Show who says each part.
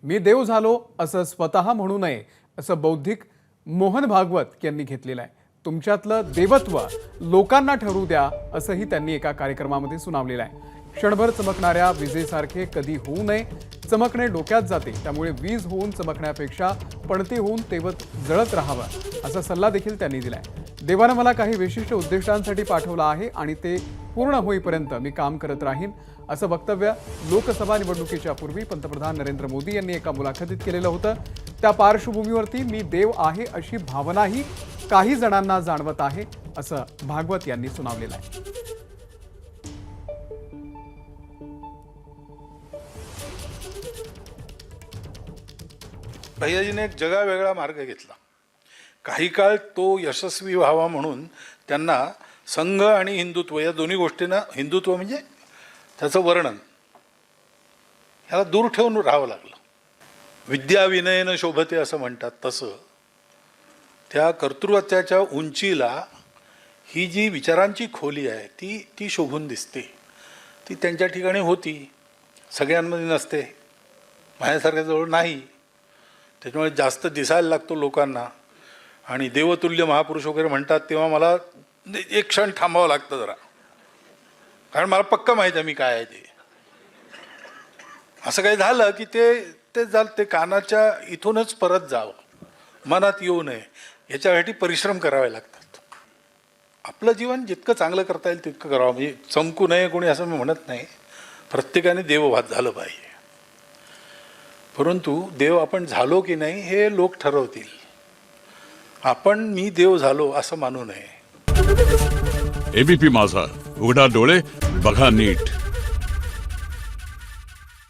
Speaker 1: मी देव झालो असं स्वतः म्हणू नये असं बौद्धिक मोहन भागवत यांनी घेतलेलं आहे। तुमच्यातलं देवत्व लोकांना ठरवू द्या असंही त्यांनी एका कार्यक्रमामध्ये सुनावलेलं आहे। क्षणभर चमकणाऱ्या विजेसारखे कधी होऊ नये, चमकणे डोक्यात जाते, त्यामुळे वीज होऊन चमकण्यापेक्षा पणती होऊन तेवत जळत राहावं असा सल्ला देखील त्यांनी दिलाय। देवानं मला काही विशिष्ट उद्दिष्टांसाठी पाठवलं आहे आणि ते पूर्ण होईपर्यंत मी काम करत राहीन असं वक्तव्य लोकसभा निवडणुकीच्या पूर्वी पंतप्रधान नरेंद्र मोदी यांनी एका मुलाखतीत केलेलं होतं। त्या पार्श्वभूमीवरती मी देव आहे अशी भावनाही काही जणांना जाणवत आहे असं भागवत यांनी सुनावलेलं आहे।
Speaker 2: भैयाजीने एक जगावेगळा मार्ग घेतला। काही काळ तो यशस्वी व्हावा म्हणून त्यांना संघ आणि हिंदुत्व या दोन्ही गोष्टींना, हिंदुत्व म्हणजे त्याचं वर्णन, ह्याला दूर ठेवून राहावं लागलं। विद्या विनयन शोभते असं म्हणतात, तसं त्या कर्तृत्वाच्या उंचीला ही जी विचारांची खोली आहे ती शोभून दिसते। ती त्यांच्या ठिकाणी होती, सगळ्यांमध्ये नसते, माझ्यासारख्या जवळ नाही। त्याच्यामुळे जास्त दिसायला लागतो लोकांना आणि देवतुल्य महापुरुष वगैरे म्हणतात तेव्हा मला एक क्षण थांबावं लागतं जरा, कारण मला पक्का माहीत आहे मी काय आहे ते। असं काही झालं की ते कानाच्या इथूनच परत जावं, मनात येऊ नये, याच्यासाठी परिश्रम करावे लागतात। आपलं जीवन जितकं चांगलं करता येईल तितकं करावं, म्हणजे चमकू नये कोणी असं मी म्हणत नाही। प्रत्येकाने देवभात झालं पाहिजे, परंतु देव आपण झालो की नाही हे लोक ठरवतील। आपण मी देव झालो असं मानू नये।
Speaker 3: एबीपी माझा, उघडा डोळे बघा नीट।